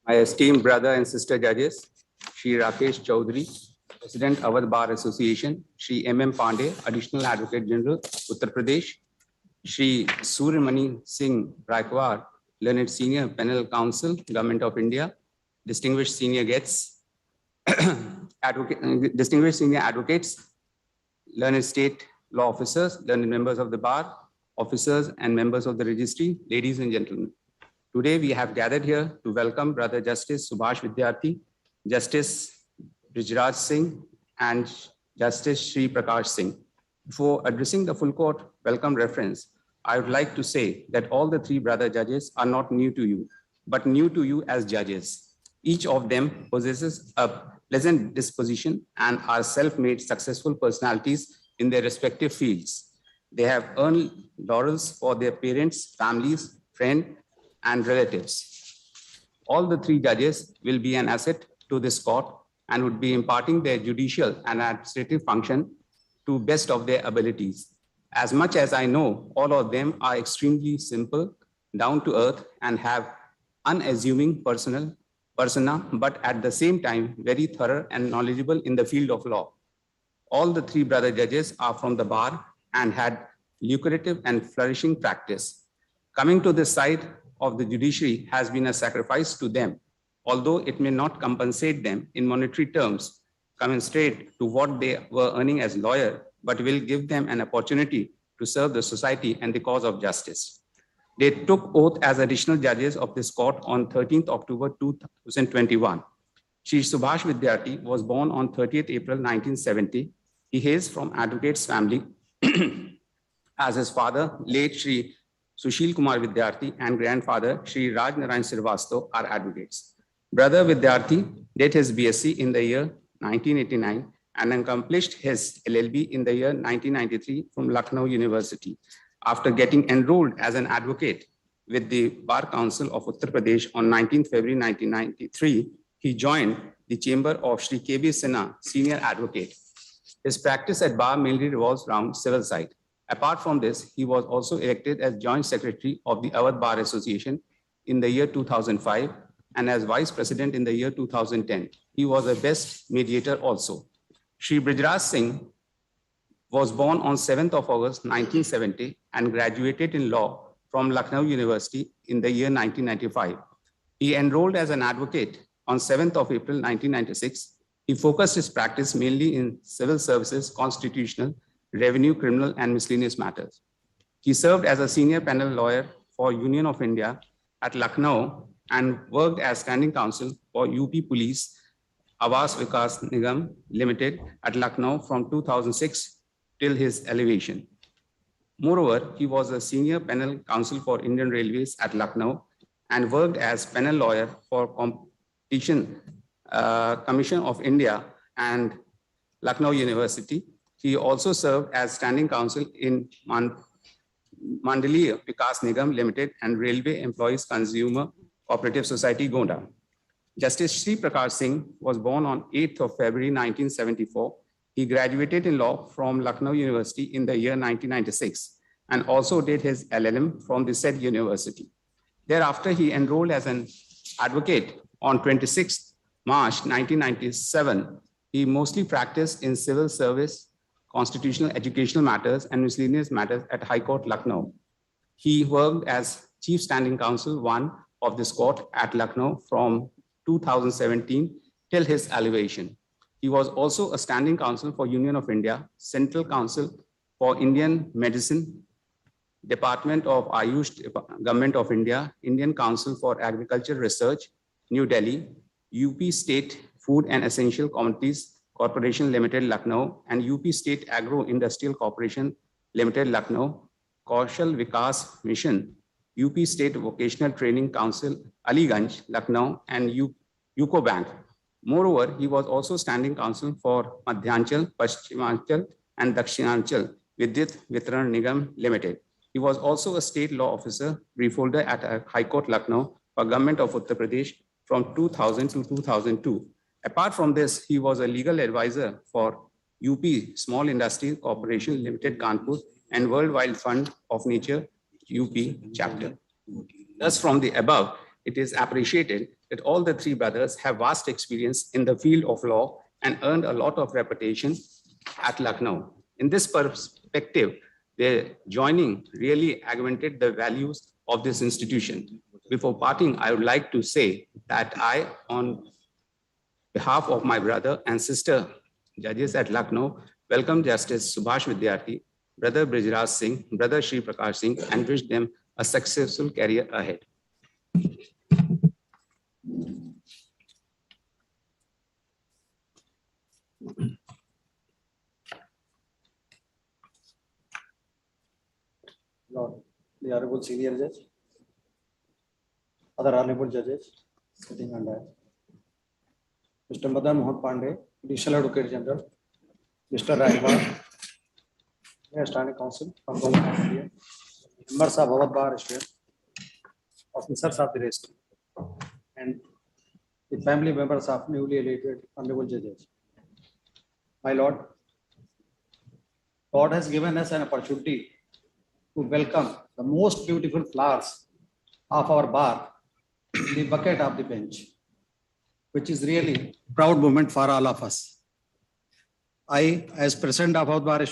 My esteemed brother and sister judges, Shri Rakesh Chaudhary, President Awadh Bar Association, Shri M. Pandey, Additional Advocate General, Uttar Pradesh, Shri Suryamani Singh Raikwar, Learned Senior Panel Counsel, Government of India, distinguished senior guests, distinguished senior advocates, learned state law officers, learned members of the bar, officers and members of the registry, ladies and gentlemen. Today we have gathered here to welcome Brother Justice Subhash Vidyarthi, Justice Brijraj Singh, and Justice Shri Prakash Singh. Before addressing the full court welcome reference, I would like to say that all the three brother judges are not new to you, but new to you as judges. Each of them possesses a pleasant disposition and are self-made successful personalities in their respective fields. They have earned laurels for their parents, families, friends, and relatives. All the three judges will be an asset to this court and would be imparting their judicial and administrative function to best of their abilities. As much as I know, all of them are extremely simple, down to earth, and have unassuming persona, but at the same time, very thorough and knowledgeable in the field of law. All the three brother judges are from the bar and had lucrative and flourishing practice. Coming to this side of the judiciary has been a sacrifice to them, although it may not compensate them in monetary terms, commensurate to what they were earning as lawyer, but will give them an opportunity to serve the society and the cause of justice. They took oath as additional judges of this court on 13th October 2021. Shri Subhash Vidyarthi was born on 30th April 1970. He hails from advocate's family as his father, late Shri Sushil Kumar Vidyarthi, and grandfather Shri Raj Narayan Srivastava are advocates. Brother Vidyarthi did his BSc in the year 1989 and accomplished his LLB in the year 1993 from Lucknow University. After getting enrolled as an advocate with the Bar Council of Uttar Pradesh on 19 February 1993, he joined the chamber of Shri K.B. Sinha, senior advocate. His practice at bar mainly revolves around civil side. Apart from this, he was also elected as joint secretary of the Awadh Bar Association in the year 2005 and as vice president in the year 2010. He was a best mediator also. Shri Brijraj Singh was born on 7th of August 1970 and graduated in law from Lucknow University in the year 1995. He enrolled as an advocate on 7th of April 1996. He focused his practice mainly in civil services, constitutional, revenue, criminal, and miscellaneous matters. He served as a senior panel lawyer for Union of India at Lucknow and worked as standing counsel for UP Police Awas Vikas Nigam Limited at Lucknow from 2006 till his elevation. Moreover, he was a senior panel counsel for Indian Railways at Lucknow and worked as panel lawyer for Competition Commission of India and Lucknow University. He also served as standing counsel in Mandaliya Vikas Nigam Limited and Railway Employees Consumer Cooperative Society, Gonda. Justice Shri Prakash Singh was born on 8th of February 1974. He graduated in law from Lucknow University in the year 1996 and also did his LLM from the said university. Thereafter, he enrolled as an advocate on 26th March 1997. He mostly practiced in civil service, constitutional educational matters, and miscellaneous matters at High Court, Lucknow. He worked as Chief Standing Counsel 1 of this court at Lucknow from 2017 till his elevation. He was also a standing counsel for Union of India, Central Council for Indian Medicine, Department of Ayush, Government of India, Indian Council for Agriculture Research, New Delhi, UP State Food and Essential Commodities Corporation Limited, Lucknow, and UP State Agro Industrial Corporation Limited, Lucknow, Kaushal Vikas Mission, UP State Vocational Training Council, Aliganj, Lucknow, and UCO Bank. Moreover, he was also standing counsel for Madhyanchal, Paschimachal, and Dakshinachal Vidyut Vitran Nigam Limited. He was also a state law officer, refolder at High Court, Lucknow, for Government of Uttar Pradesh from 2000 to 2002. Apart from this, he was a legal advisor for UP Small Industries Corporation Limited, Kanpur, and World Wild Fund of Nature, UP chapter. Thus, from the above, it is appreciated that all the three brothers have vast experience in the field of law and earned a lot of reputation at Lucknow. In this perspective, their joining really augmented the values of this institution. Before parting, I would like to say that I, on behalf of my brother and sister judges at Lucknow, welcome Justice Subhash Vidyarthi, Brother Brijraj Singh, Brother Shri Prakash Singh, and wish them a successful career ahead. Lord, the Honorable Senior Judge, other Honorable Judges sitting under Mr. Madan Mohan Pandey, Additional Advocate General, Mr. Rajbal, Standing Counsel from Government of India, members of our bar, officers of the rest, and the family members of newly elected Honorable Judges. My Lord, God has given us an opportunity to welcome the most beautiful flowers of our bar in the bucket of the bench, which is really a proud moment for all of us. I, as President of our bar,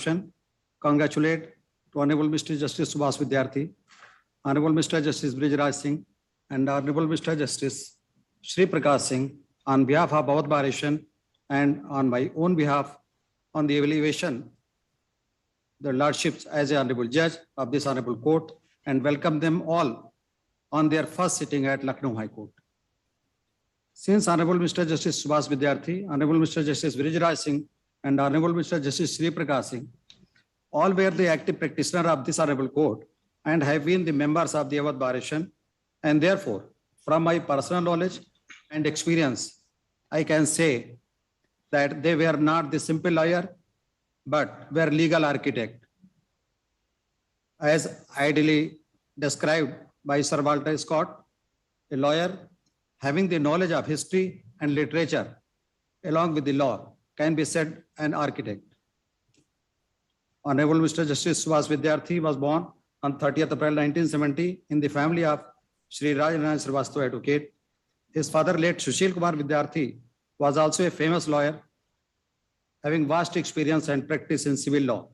congratulate to Honorable Mr. Justice Subhash Vidyarthi, Honorable Mr. Justice Brijraj Singh, and Honorable Mr. Justice Shri Prakash Singh on behalf of our bar and on my own behalf on the elevation the lordships as a honorable judge of this honorable court, and welcome them all on their first sitting at Lucknow High Court. Since Honorable Mr. Justice Subhash Vidyarthi, Honorable Mr. Justice Brijraj Singh, and Honorable Mr. Justice Shri Prakash Singh, all were the active practitioner of this honorable court and have been the members of the Awadh Bar, and therefore, from my personal knowledge and experience, I can say that they were not the simple lawyer, but were legal architect, as ideally described by Sir Walter Scott, a lawyer having the knowledge of history and literature along with the law can be said an architect. Honorable Mr. Justice Subhash Vidyarthi was born on 30th April 1970 in the family of Shri Rajnarayan Srivastava Advocate. His father, late Sushil Kumar Vidyarthi, was also a famous lawyer, having vast experience and practice in civil law.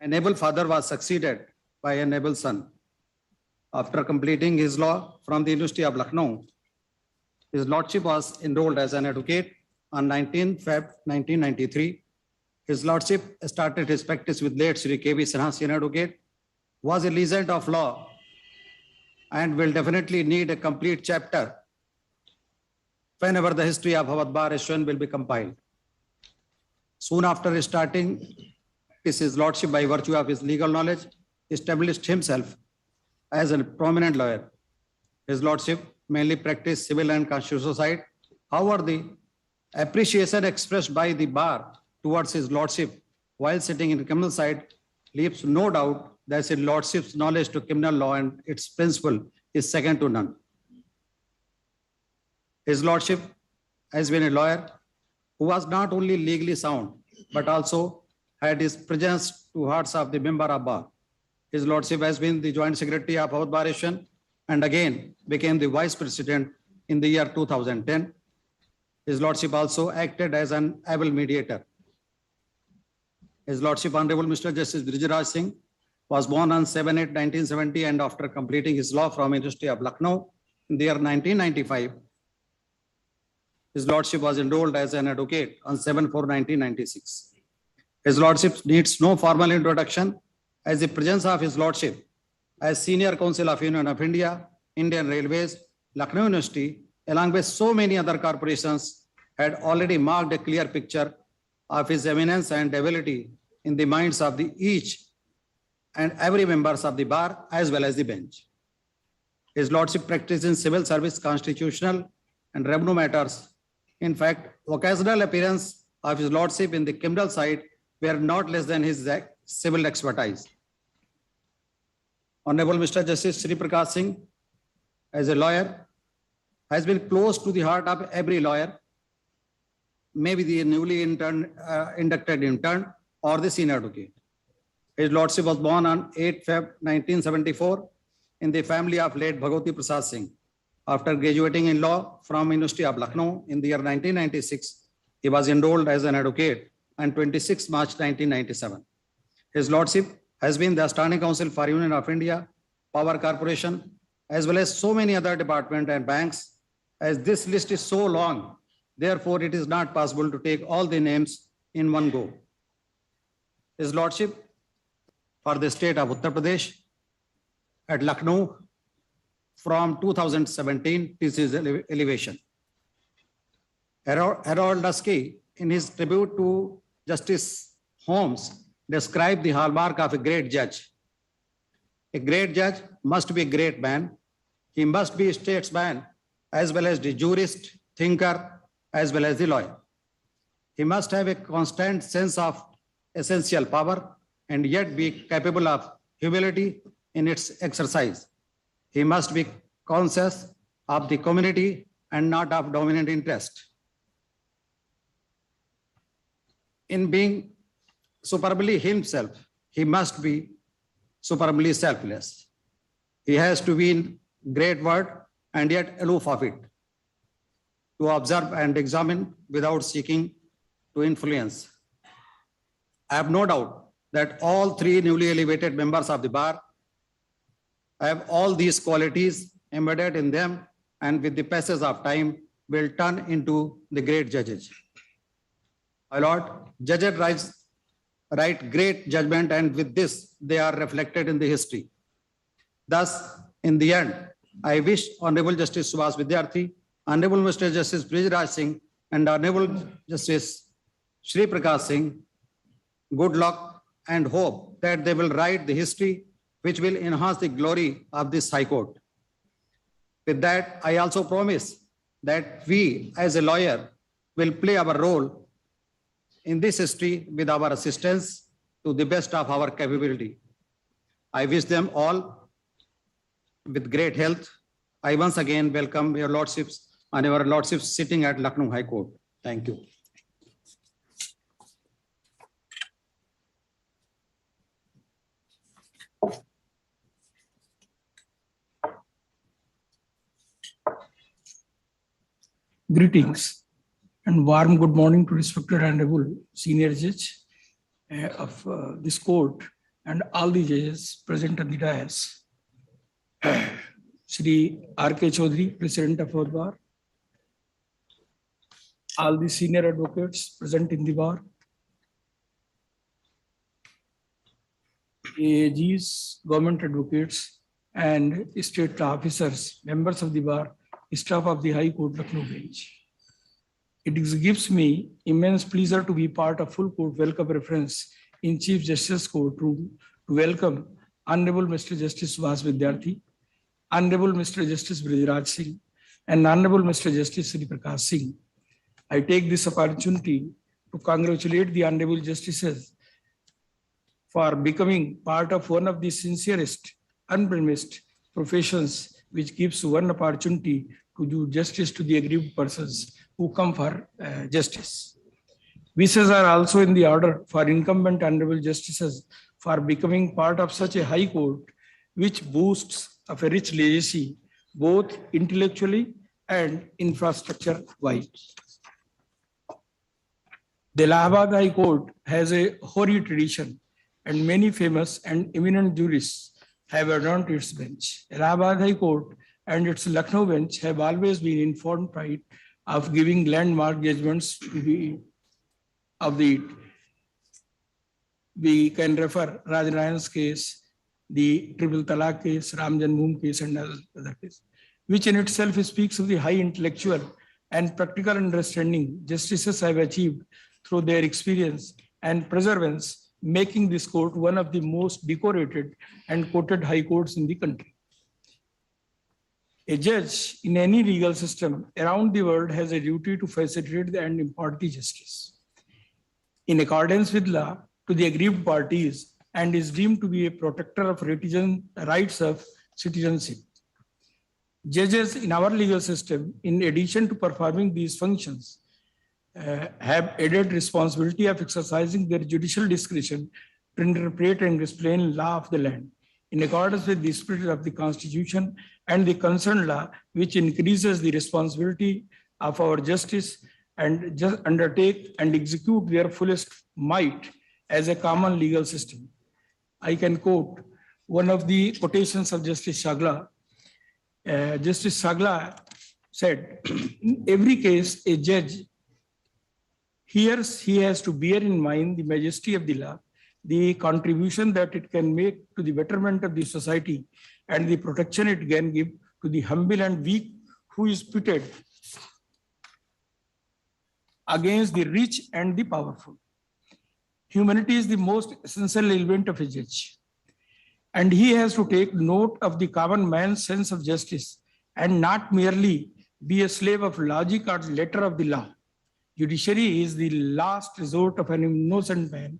An able father was succeeded by an able son. After completing his law from the University of Lucknow, his lordship was enrolled as an advocate on 19 Feb 1993. His lordship started his practice with late Shri K.V. Sinha, senior advocate, was a legend of law and will definitely need a complete chapter whenever the history of Awadh Bar will be compiled. Soon after starting his lordship, by virtue of his legal knowledge, established himself as a prominent lawyer. His lordship mainly practiced civil and constitutional side. However, the appreciation expressed by the bar towards his lordship while sitting in the criminal side leaves no doubt that his lordship's knowledge to criminal law and its principle is second to none. His lordship has been a lawyer who was not only legally sound, but also had his presence to hearts of the member of bar. His lordship has been the joint secretary of Awadh Bar and again became the vice president in the year 2010. His lordship also acted as an able mediator. His lordship, Honorable Mr. Justice Brijraj Singh, was born on 7/8/1970, and after completing his law from University of Lucknow in the year 1995, his lordship was enrolled as an advocate on 7/4/1996. His lordship needs no formal introduction, as the presence of his lordship as Senior Counsel of Union of India, Indian Railways, Lucknow University, along with so many other corporations, had already marked a clear picture of his eminence and ability in the minds of the each and every members of the bar as well as the bench. His lordship practiced in civil service, constitutional and revenue matters. In fact, occasional appearance of his lordship in the criminal side were not less than his civil expertise. Honorable Mr. Justice Shri Prakash Singh, as a lawyer, has been close to the heart of every lawyer, maybe the newly inducted intern or the senior advocate. His lordship was born on 8 Feb 1974 in the family of late Bhagwati Prasad Singh. After graduating in law from University of Lucknow in the year 1996, he was enrolled as an advocate on 26 March 1997. His lordship has been the Standing Counsel for Union of India, Power Corporation, as well as so many other departments and banks. As this list is so long, therefore it is not possible to take all the names in one go. His lordship for the state of Uttar Pradesh at Lucknow from 2017 to his elevation. Harold Lasky, in his tribute to Justice Holmes, described the hallmark of a great judge. A great judge must be a great man. He must be a statesman as well as the jurist, thinker, as well as the lawyer. He must have a constant sense of essential power and yet be capable of humility in its exercise. He must be conscious of the community and not of dominant interest. In being superbly himself, he must be superbly selfless. He has to be in great word and yet aloof of it, to observe and examine without seeking to influence. I have no doubt that all three newly elevated members of the bar have all these qualities embedded in them, and with the passage of time will turn into the great judges. My lord, judges write great judgment, and with this they are reflected in the history. Thus, in the end, I wish Honorable Justice Subhash Vidyarthi, Honorable Mr. Justice Brijraj Singh, and Honorable Justice Shri Prakash Singh good luck and hope that they will write the history which will enhance the glory of this High Court. With that, I also promise that we as a lawyer will play our role in this history with our assistance to the best of our capability. I wish them all with great health. I once again welcome your lordships and your lordships sitting at Lucknow High Court. Thank you. Greetings and warm good morning to respected honorable senior judge of this court and all the judges present on the dais. Shri R.K. Chaudhary, President of our bar, all the senior advocates present in the bar, AAGs, government advocates, and state officers, members of the bar, staff of the High Court Lucknow bench. It gives me immense pleasure to be part of full court welcome reference in Chief Justice courtroom to welcome Honorable Mr. Justice Subhash Vidyarthi, Honorable Mr. Justice Brijraj Singh, and Honorable Mr. Justice Shri Prakash Singh. I take this opportunity to congratulate the Honorable Justices for becoming part of one of the sincerest, unblemished professions which gives one opportunity to do justice to the aggrieved persons who come for justice. Wishes are also in the order for incumbent honorable justices for becoming part of such a high court which boasts of a rich legacy, both intellectually and infrastructure-wise. The Allahabad High Court has a hoary tradition and many famous and eminent jurists have adorned its bench. Allahabad High Court and its Lucknow bench have always been in firm pride of giving landmark judgments to be of the. We can refer Rajanayan's case, the Triple Talaq case, Ram Janmabhoomi case, and other cases, which in itself speaks of the high intellectual and practical understanding justices have achieved through their experience and perseverance, making this court one of the most decorated and quoted high courts in the country. A judge in any legal system around the world has a duty to facilitate and impart the justice in accordance with law to the aggrieved parties and is deemed to be a protector of rights of citizenship. Judges in our legal system, in addition to performing these functions, have added responsibility of exercising their judicial discretion to interpret and explain law of the land in accordance with the spirit of the Constitution and the concerned law, which increases the responsibility of our justice and just undertake and execute their fullest might as a common legal system. I can quote one of the quotations of Justice Shagla. Justice Shagla said, in every case, a judge hears, he has to bear in mind the majesty of the law, the contribution that it can make to the betterment of the society, and the protection it can give to the humble and weak who is pitted against the rich and the powerful. Humanity is the most essential element of a judge, and he has to take note of the common man's sense of justice and not merely be a slave of logic or letter of the law. Judiciary is the last resort of an innocent man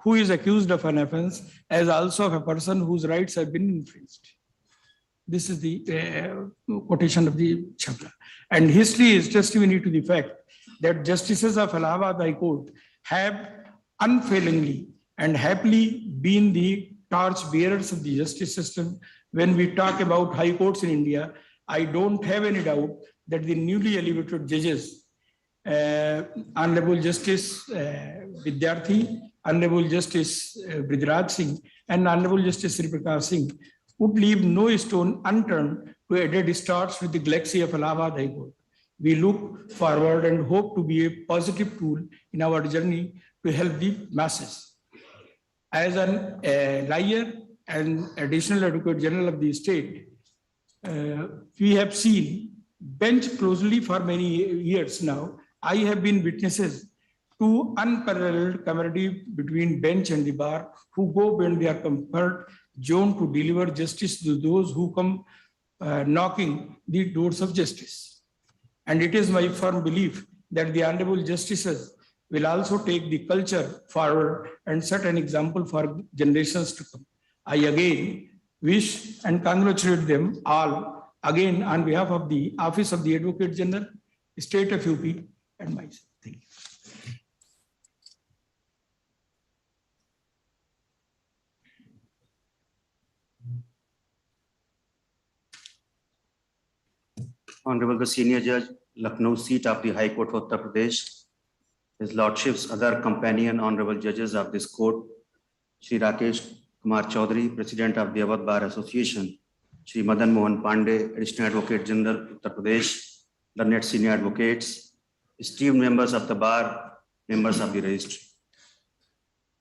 who is accused of an offense, as also of a person whose rights have been infringed. This is the quotation of the Shagla. And history is testimony to the fact that justices of Allahabad High Court have unfailingly and happily been the torch bearers of the justice system. When we talk about high courts in India, I don't have any doubt that the newly elevated judges, Honorable Justice Vidyarthi, Honorable Justice Brijraj Singh, and Honorable Justice Sri Prakash Singh would leave no stone unturned to add stars with the galaxy of Allahabad High Court. We look forward and hope to be a positive tool in our journey to help the masses. As an lawyer and additional Advocate General of the state, we have seen bench closely for many years now. I have been witnesses to unparalleled camaraderie between bench and the bar, who go beyond their comfort zone to deliver justice to those who come knocking the doors of justice. And it is my firm belief that the honorable justices will also take the culture forward and set an example for generations to come. I again wish and congratulate them all again on behalf of the Office of the Advocate General, State of UP, and myself. Thank you. Honorable the Senior Judge, Lucknow seat of the High Court of Uttar Pradesh, His Lordship's other companion honorable judges of this court, Shri Rakesh Kumar Chaudhary, President of the Awadh Bar Association, Shri Madan Mohan Pandey, Additional Advocate General, Uttar Pradesh, learned senior advocates, esteemed members of the bar, members of the registry.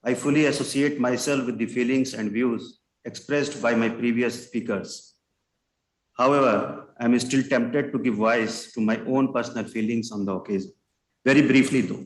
I fully associate myself with the feelings and views expressed by my previous speakers. However, I am still tempted to give voice to my own personal feelings on the occasion. Very briefly though.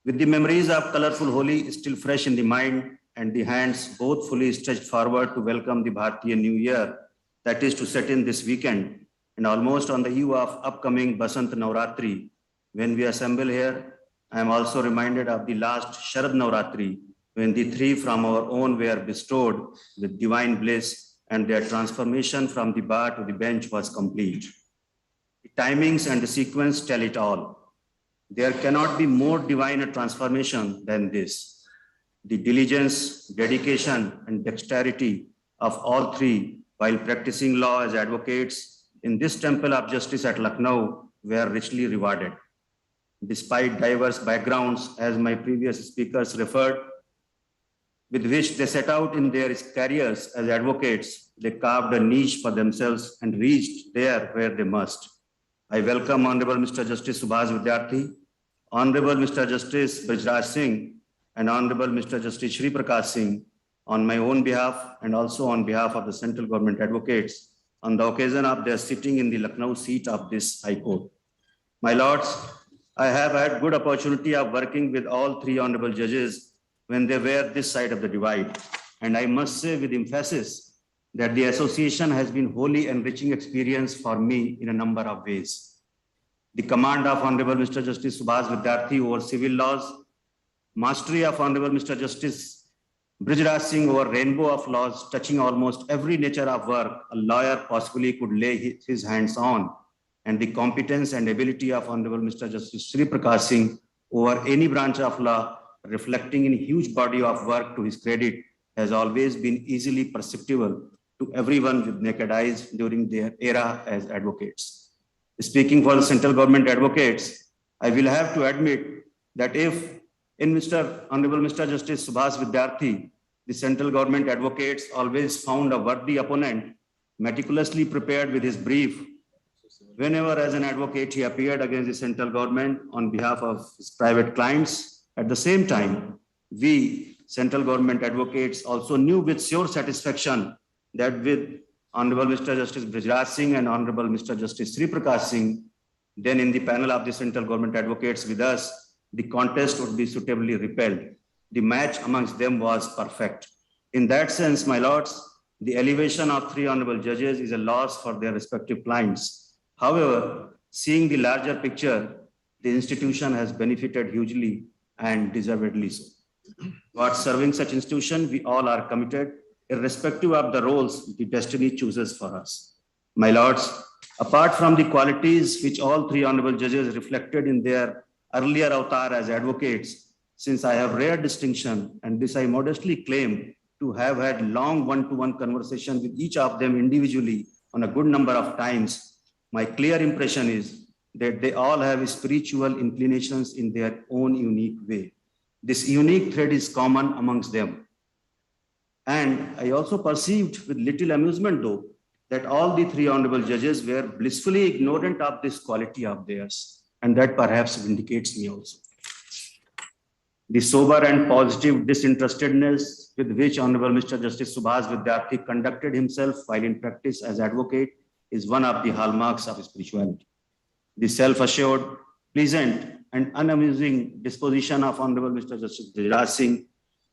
With the memories of colorful Holi still fresh in the mind and the hands both fully stretched forward to welcome the Bharatiya New Year, that is to set in this weekend, and almost on the eve of upcoming Basant Navratri, when we assemble here, I am also reminded of the last Sharad Navratri, when the three from our own were bestowed with divine bliss and their transformation from the bar to the bench was complete. The timings and the sequence tell it all. There cannot be more divine a transformation than this. The diligence, dedication, and dexterity of all three while practicing law as advocates in this temple of justice at Lucknow were richly rewarded. Despite diverse backgrounds, as my previous speakers referred, with which they set out in their careers as advocates, they carved a niche for themselves and reached there where they must. I welcome Honorable Mr. Justice Subhas Vidyarthi, Honorable Mr. Justice Brijraj Singh, and Honorable Mr. Justice Sri Prakash Singh on my own behalf and also on behalf of the central government advocates on the occasion of their sitting in the Lucknow seat of this High Court. My lords, I have had good opportunity of working with all three honorable judges when they were this side of the divide. And I must say with emphasis that the association has been wholly enriching experience for me in a number of ways. The command of Honorable Mr. Justice Subhas Vidyarthi over civil laws, mastery of Honorable Mr. Justice Brijraj Singh over rainbow of laws touching almost every nature of work a lawyer possibly could lay his hands on, and the competence and ability of Honorable Mr. Justice Sri Prakash Singh over any branch of law, reflecting in a huge body of work to his credit, has always been easily perceptible to everyone with naked eyes during their era as advocates. Speaking for the central government advocates, I will have to admit that if in Honorable Mr. Justice Subhas Vidyarthi, the central government advocates always found a worthy opponent, meticulously prepared with his brief, whenever as an advocate he appeared against the central government on behalf of his private clients. At the same time, we central government advocates also knew with sure satisfaction that with Honorable Mr. Justice Brijraj Singh and Honorable Mr. Justice Sri Prakash Singh, then in the panel of the central government advocates with us, the contest would be suitably repelled. The match amongst them was perfect. In that sense, my lords, the elevation of 3 honorable judges is a loss for their respective clients. However, seeing the larger picture, the institution has benefited hugely and deservedly so. Towards serving such institution, we all are committed, irrespective of the roles the destiny chooses for us. My lords, apart from the qualities which all 3 honorable judges reflected in their earlier avatar as advocates, since I have rare distinction, and this I modestly claim to have had long one-to-one conversation with each of them individually on a good number of times, my clear impression is that they all have spiritual inclinations in their own unique way. This unique thread is common amongst them. And I also perceived with little amusement though, that all the 3 honorable judges were blissfully ignorant of this quality of theirs. And that perhaps vindicates me also. The sober and positive disinterestedness with which Honorable Mr. Justice Subhas Vidyarthi conducted himself while in practice as advocate is one of the hallmarks of spirituality. The self-assured, pleasant, and unamusing disposition of Honorable Mr. Justice Brijraj Singh,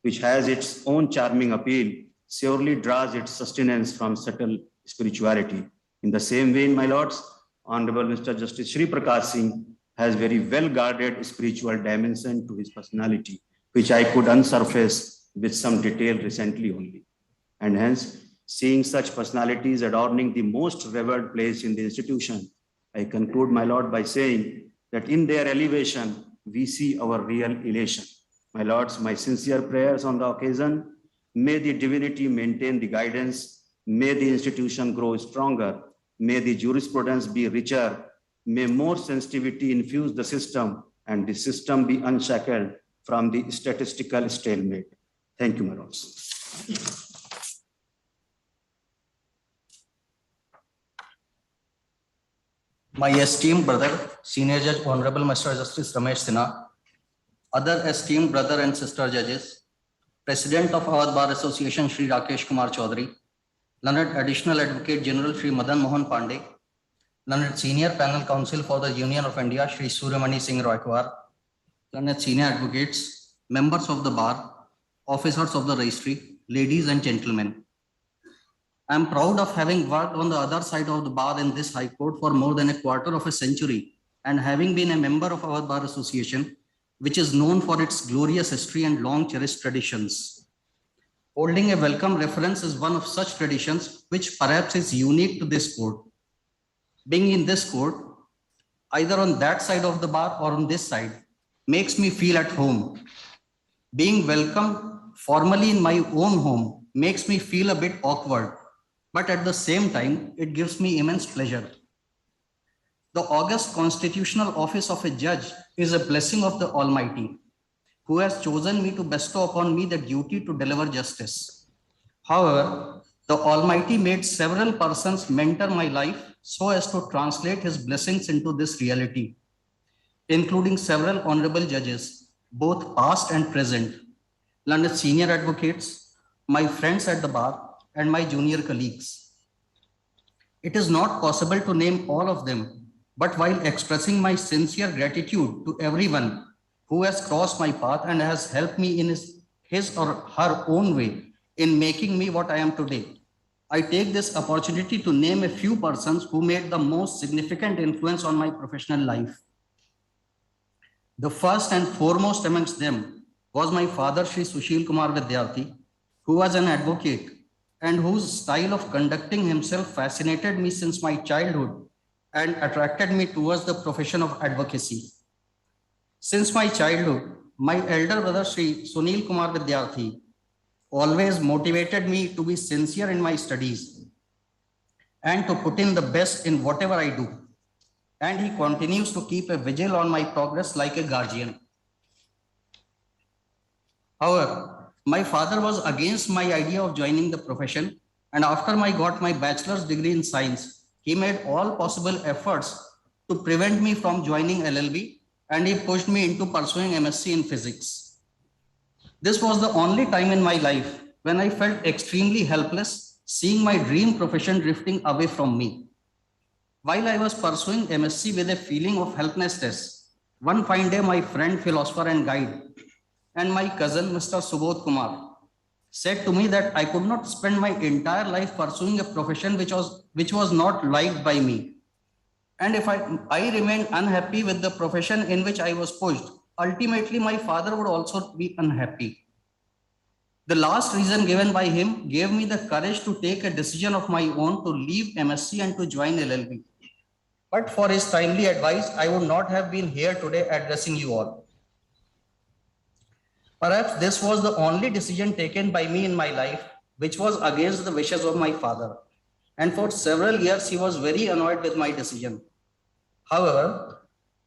which has its own charming appeal, surely draws its sustenance from subtle spirituality. In the same vein, my lords, Honorable Mr. Justice Sri Prakash Singh has very well-guarded spiritual dimension to his personality, which I could unsurface with some detail recently only. And hence, seeing such personalities adorning the most revered place in the institution, I conclude, my lord, by saying that in their elevation, we see our real elation. My lords, my sincere prayers on the occasion, may the divinity maintain the guidance, may the institution grow stronger, may the jurisprudence be richer, may more sensitivity infuse the system, and the system be unshackled from the statistical stalemate. Thank you, my lords. My esteemed brother, Senior Judge Honorable Mr. Justice Ramesh Sinha, other esteemed brother and sister judges, President of Awadh Bar Association Shri Rakesh Kumar Chaudhary, learned Additional Advocate General Shri Madan Mohan Pandey, learned Senior Panel Counsel for the Union of India Shri Suryamani Singh Roykwar, learned Senior Advocates, members of the bar, officers of the registry, ladies and gentlemen. I am proud of having worked on the other side of the bar in this High Court for more than a quarter of a century and having been a member of our Bar Association, which is known for its glorious history and long cherished traditions. Holding a welcome reference is one of such traditions which perhaps is unique to this court. Being in this court, either on that side of the bar or on this side, makes me feel at home. Being welcomed formally in my own home makes me feel a bit awkward, but at the same time, it gives me immense pleasure. The august constitutional office of a judge is a blessing of the Almighty, who has chosen me to bestow upon me the duty to deliver justice. However, the Almighty made several persons mentor my life so as to translate his blessings into this reality, including several honorable judges, both past and present, learned senior advocates, my friends at the bar, and my junior colleagues. It is not possible to name all of them, but while expressing my sincere gratitude to everyone who has crossed my path and has helped me in his or her own way in making me what I am today, I take this opportunity to name a few persons who made the most significant influence on my professional life. The first and foremost amongst them was my father, Shri Sushil Kumar Vidyarthi, who was an advocate and whose style of conducting himself fascinated me since my childhood and attracted me towards the profession of advocacy. Since my childhood, my elder brother Shri Sunil Kumar Vidyarthi always motivated me to be sincere in my studies and to put in the best in whatever I do. And he continues to keep a vigil on my progress like a guardian. However, my father was against my idea of joining the profession, and after I got my bachelor's degree in science, he made all possible efforts to prevent me from joining LLB, and he pushed me into pursuing MSc in physics. This was the only time in my life when I felt extremely helpless, seeing my dream profession drifting away from me. While I was pursuing MSc with a feeling of helplessness, one fine day my friend, philosopher and guide, and my cousin, Mr. Subodh Kumar, said to me that I could not spend my entire life pursuing a profession which was not liked by me. And if I remained unhappy with the profession in which I was pushed, ultimately my father would also be unhappy. The last reason given by him gave me the courage to take a decision of my own to leave MSc and to join LLB. But for his timely advice, I would not have been here today addressing you all. Perhaps this was the only decision taken by me in my life, which was against the wishes of my father. And for several years, he was very annoyed with my decision. However,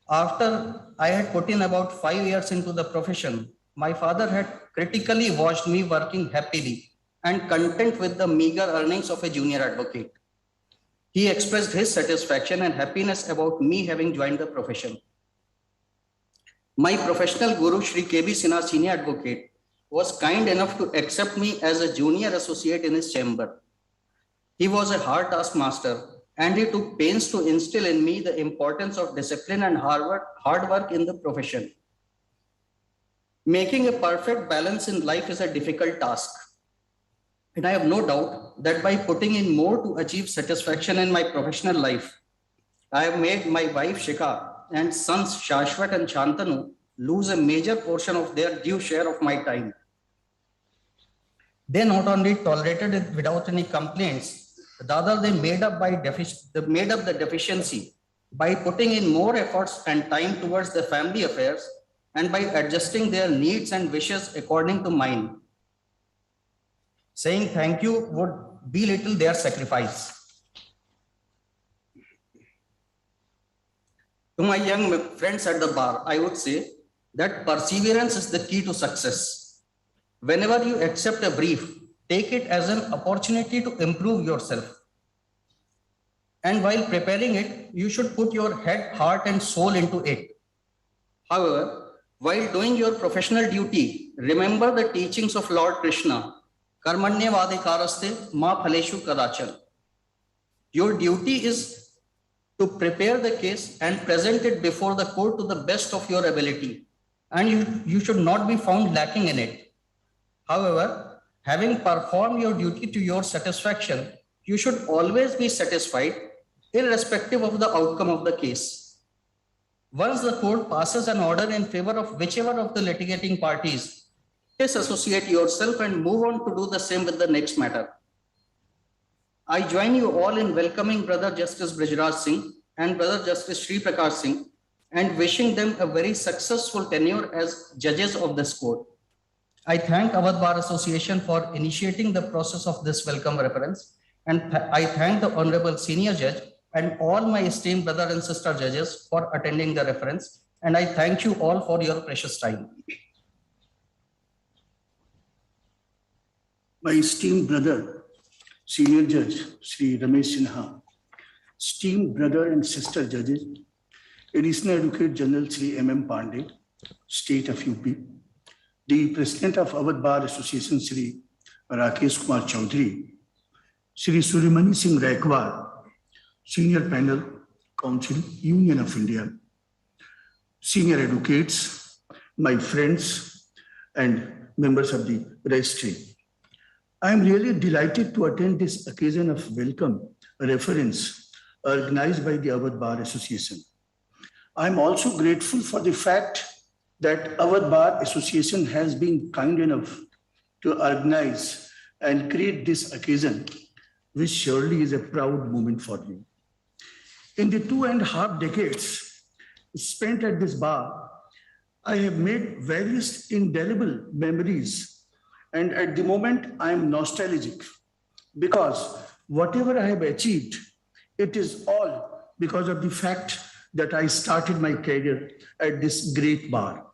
after I had put in about 5 years into the profession, my father had critically watched me working happily and content with the meager earnings of a junior advocate. He expressed his satisfaction and happiness about me having joined the profession. My professional guru, Shri K.B. Sinha, senior advocate, was kind enough to accept me as a junior associate in his chamber. He was a hard taskmaster, and he took pains to instill in me the importance of discipline and hard work in the profession. Making a perfect balance in life is a difficult task. And I have no doubt that by putting in more to achieve satisfaction in my professional life, I have made my wife Shikha and sons Shashwat and Shantanu lose a major portion of their due share of my time. They not only tolerated it without any complaints, rather they made up the deficiency by putting in more efforts and time towards the family affairs and by adjusting their needs and wishes according to mine. Saying thank you would belittle their sacrifice. To my young friends at the bar, I would say that perseverance is the key to success. Whenever you accept a brief, take it as an opportunity to improve yourself. And while preparing it, you should put your head, heart, and soul into it. However, while doing your professional duty, remember the teachings of Lord Krishna. Karmanya vadikaraste ma phaleshu kadachal. Your duty is to prepare the case and present it before the court to the best of your ability. And you should not be found lacking in it. However, having performed your duty to your satisfaction, you should always be satisfied, irrespective of the outcome of the case. Once the court passes an order in favor of whichever of the litigating parties, disassociate yourself and move on to do the same with the next matter. I join you all in welcoming Brother Justice Brijraj Singh and Brother Justice Sri Prakash Singh and wishing them a very successful tenure as judges of this court. I thank Awadh Bar Association for initiating the process of this welcome reference, and I thank the Honorable Senior Judge and all my esteemed brother and sister judges for attending the reference, and I thank you all for your precious time. My esteemed brother, Senior Judge Shri Ramesh Sinha, esteemed brother and sister judges, Additional Advocate General Shri M.M. Pandey, State of UP, the President of Awadh Bar Association Shri Rakesh Kumar Chaudhary, Shri Surimani Singh Raikwad, Senior Panel, Council, Union of India, senior advocates, my friends, and members of the registry. I am really delighted to attend this occasion of welcome reference organized by the Awadh Bar Association. I am also grateful for the fact that Awadh Bar Association has been kind enough to organize and create this occasion, which surely is a proud moment for me. In the 2.5 decades spent at this bar, I have made various indelible memories And at the moment, I am nostalgic because whatever I have achieved, it is all because of the fact that I started my career at this great bar.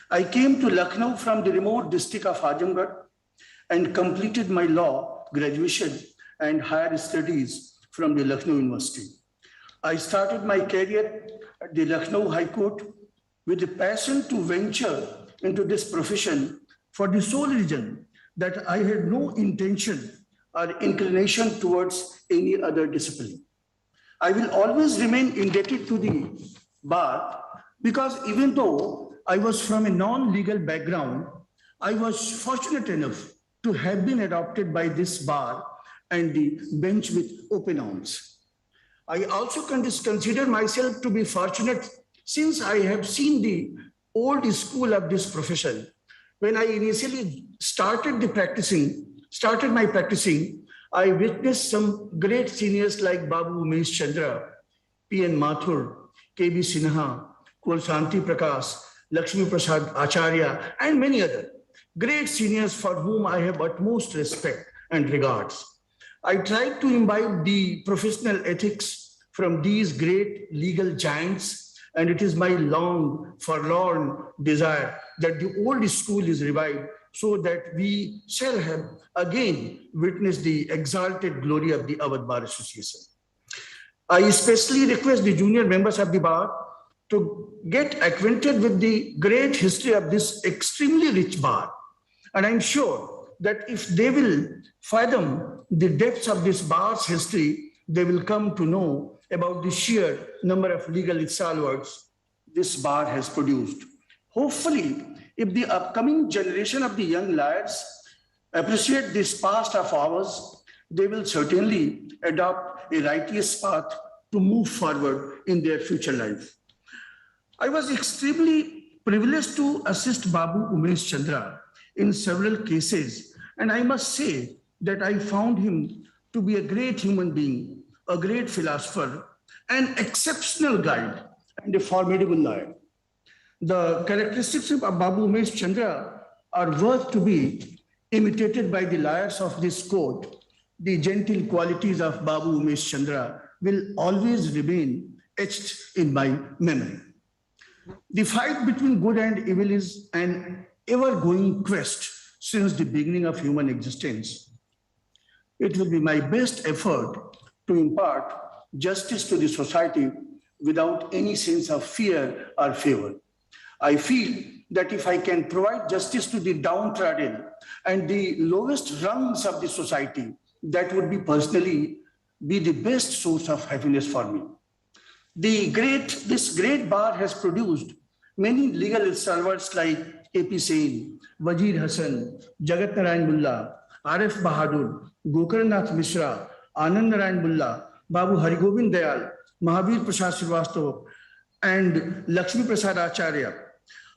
I came to Lucknow from the remote district of Azamgarh and completed my law graduation and higher studies from the Lucknow University. I started my career at the Lucknow High Court with a passion to venture into this profession for the sole reason that I had no intention or inclination towards any other discipline. I will always remain indebted to the bar because even though I was from a non-legal background, I was fortunate enough to have been adopted by this bar and the bench with open arms. I also consider myself to be fortunate since I have seen the old school of this profession. When I initially started my practicing, I witnessed some great seniors like Babu Umesh Chandra, P.N. Mathur, K.B. Sinha, Kul Shanti Prakash, Lakshmi Prasad Acharya, and many other great seniors for whom I have utmost respect and regards. I tried to imbibe the professional ethics from these great legal giants, and it is my long, forlorn desire that the old school is revived so that we shall have again witnessed the exalted glory of the Awadh Bar Association. I especially request the junior members of the bar to get acquainted with the great history of this extremely rich bar. And I'm sure that if they will fathom the depths of this bar's history, they will come to know about the sheer number of legal stalwarts this bar has produced. Hopefully, if the upcoming generation of the young lawyers appreciate this past of ours, they will certainly adopt a righteous path to move forward in their future life. I was extremely privileged to assist Babu Umesh Chandra in several cases, and I must say that I found him to be a great human being, a great philosopher, an exceptional guide, and a formidable lawyer. The characteristics of Babu Umesh Chandra are worth to be imitated by the lawyers of this court. The gentle qualities of Babu Umesh Chandra will always remain etched in my memory. The fight between good and evil is an ever-going quest since the beginning of human existence. It will be my best effort to impart justice to the society without any sense of fear or favor. I feel that if I can provide justice to the downtrodden and the lowest rungs of the society, that would be the best source of happiness for me. This great bar has produced many legal stalwarts like A.P. Sen, Wazir Hassan, Jagat Narayan Bulla, R.F. Bahadur, Gokarnath Mishra, Anand Narayan Bulla, Babu Harigobind Dayal, Mahavir Prasad Srivastava, and Lakshmi Prasad Acharya.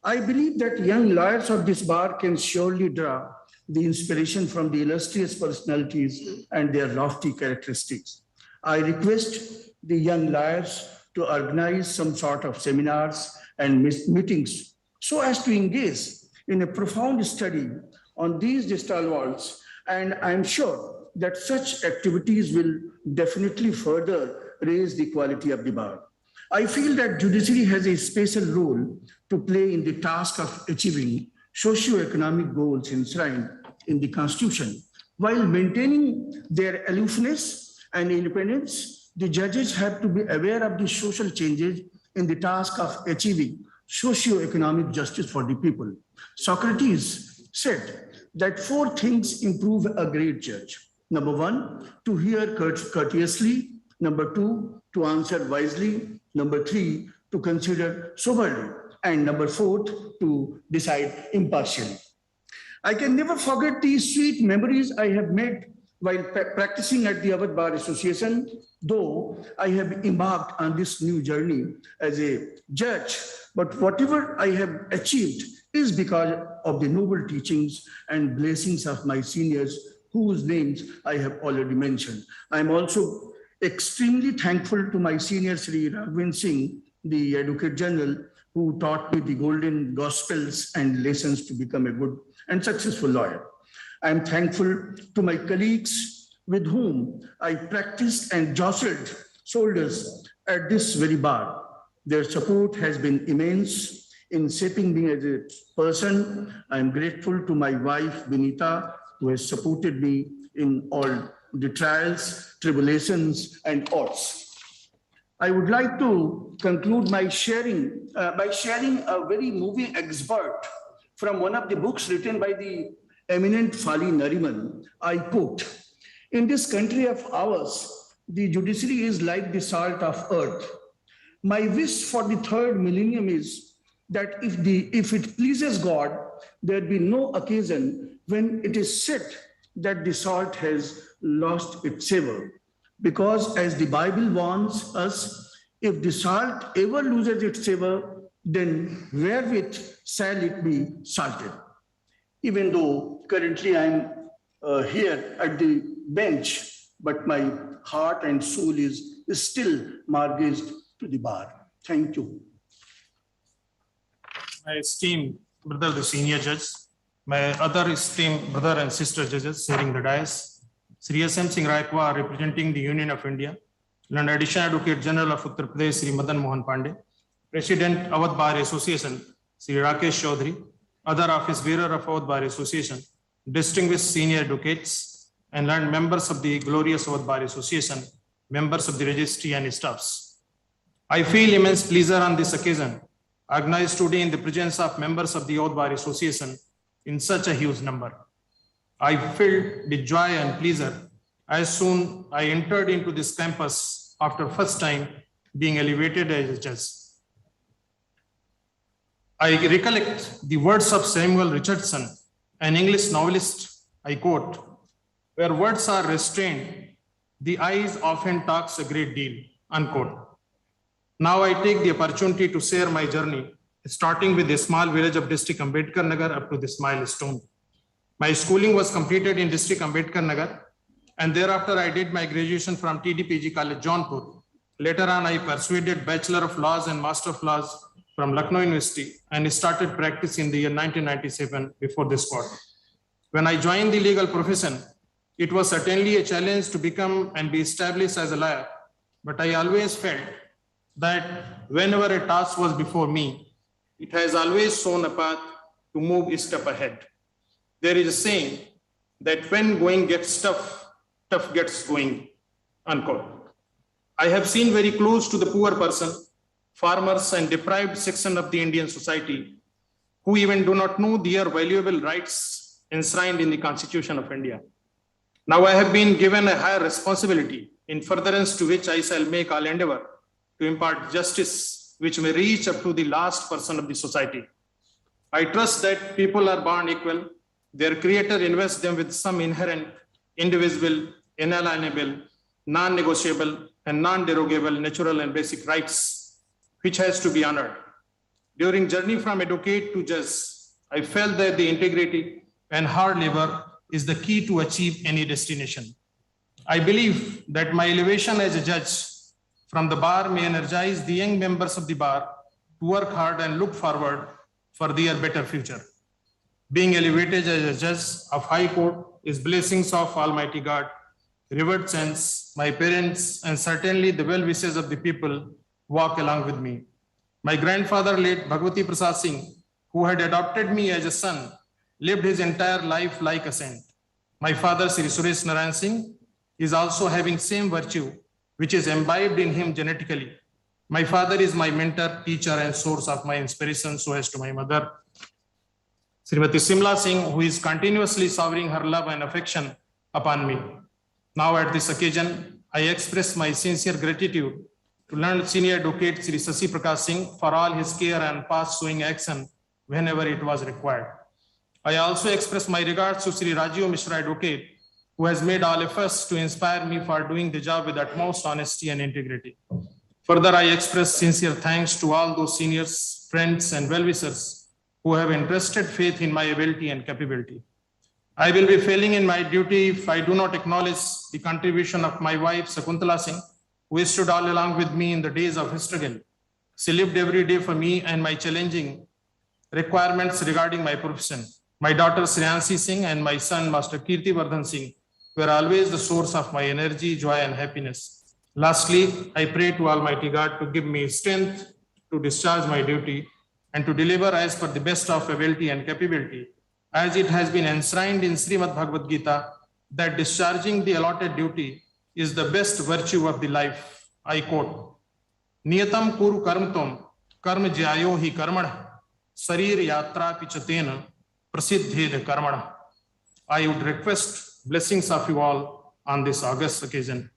I believe that young lawyers of this bar can surely draw the inspiration from the illustrious personalities and their lofty characteristics. I request the young lawyers to organize some sort of seminars and meetings so as to engage in a profound study on these stalwarts, and I'm sure that such activities will definitely further raise the quality of the bar. I feel that judiciary has a special role to play in the task of achieving socio-economic goals enshrined in the Constitution. While maintaining their aloofness and independence, the judges have to be aware of the social changes in the task of achieving socio-economic justice for the people. Socrates said that 4 things improve a great judge. Number 1, to hear courteously. Number 2, to answer wisely. Number 3, to consider soberly. And number 4, to decide impartially. I can never forget the sweet memories I have made while practicing at the Awadh Bar Association, though I have embarked on this new journey as a judge. But whatever I have achieved is because of the noble teachings and blessings of my seniors, whose names I have already mentioned. I am also extremely thankful to my senior Sri Raghavendra Singh, the Advocate General, who taught me the golden gospels and lessons to become a good and successful lawyer. I am thankful to my colleagues with whom I practiced and jostled shoulders at this very bar. Their support has been immense in shaping me as a person. I am grateful to my wife, Vinita, who has supported me in all the trials, tribulations, and odds. I would like to conclude my sharing by sharing a very moving excerpt from one of the books written by the eminent Fali Nariman. I quote, "In this country of ours, the judiciary is like the salt of earth. My wish for the third millennium is that if it pleases God, there be no occasion when it is said that the salt has lost its savor. Because as the Bible warns us, if the salt ever loses its savor, then wherewith shall it be salted?" Even though currently I'm here at the bench, but my heart and soul is still mortgaged to the bar. Thank you. My esteemed brother, the senior judge, my other esteemed brother and sister judges sharing the dais, Sri S.M. Singh Raikwa representing the Union of India, and Additional Advocate General of Uttar Pradesh, Sri Madan Mohan Pandey, President Awadh Bar Association, Sri Rakesh Chaudhary, other office bearer of Awadh Bar Association, distinguished senior advocates, and learned members of the glorious Awadh Bar Association, members of the registry and staffs. I feel immense pleasure on this occasion, organized today in the presence of members of the Awadh Bar Association in such a huge number. I felt the joy and pleasure as soon I entered into this campus after first time being elevated as a judge. I recollect the words of Samuel Richardson, an English novelist, I quote, "Where words are restrained, the eyes often talks a great deal," unquote. Now I take the opportunity to share my journey, starting with the small village of District Ambedkar Nagar up to this milestone. My schooling was completed in District Ambedkar Nagar, and thereafter I did my graduation from TDPG College, Jaunpur. Later on, I pursued Bachelor of Laws and Master of Laws from Lucknow University and started practice in the year 1997 before this court. When I joined the legal profession, it was certainly a challenge to become and be established as a lawyer, but I always felt that whenever a task was before me, it has always shown a path to move a step ahead. There is a saying that when going gets tough, tough gets going, unquote. I have seen very close to the poor person, farmers and deprived section of the Indian society who even do not know their valuable rights enshrined in the Constitution of India. Now I have been given a higher responsibility, in furtherance to which I shall make all endeavor to impart justice which may reach up to the last person of the society. I trust that people are born equal. Their creator invests them with some inherent, indivisible, inalienable, non-negotiable, and non-derogable natural and basic rights, which has to be honored. During journey from advocate to judge, I felt that the integrity and hard labor is the key to achieve any destination. I believe that my elevation as a judge from the bar may energize the young members of the bar to work hard and look forward for their better future. Being elevated as a judge of High Court is blessings of Almighty God, revered saints, my parents, and certainly the well wishes of the people walk along with me. My grandfather, late Bhagwati Prasad Singh, who had adopted me as a son, lived his entire life like a saint. My father, Sri Suresh Narayan Singh, is also having same virtue, which is imbibed in him genetically. My father is my mentor, teacher, and source of my inspiration, so as to my mother, Srimati Simla Singh, who is continuously showering her love and affection upon me. Now at this occasion, I express my sincere gratitude to learned senior advocate Sri Sasi Prakash Singh for all his care and past showing action whenever it was required. I also express my regards to Sri Rajiv Mishra Advocate, who has made all efforts to inspire me for doing the job with utmost honesty and integrity. Further, I express sincere thanks to all those seniors, friends, and well-wishers who have entrusted faith in my ability and capability. I will be failing in my duty if I do not acknowledge the contribution of my wife, Sakuntala Singh, who stood all along with me in the days of his struggle. She lived every day for me and my challenging requirements regarding my profession. My daughter Shreyanshi Singh and my son Master Kirti Vardhan Singh were always the source of my energy, joy, and happiness. Lastly, I pray to Almighty God to give me strength to discharge my duty and to deliver as per the best of ability and capability, as it has been enshrined in Srimad Bhagavad Gita that discharging the allotted duty is the best virtue of the life. I quote, Niyatam kuru karmatum karma jyayo hi karmana sarir yatra pichatena prasiddhed karmana. I would request blessings of you all on this august occasion.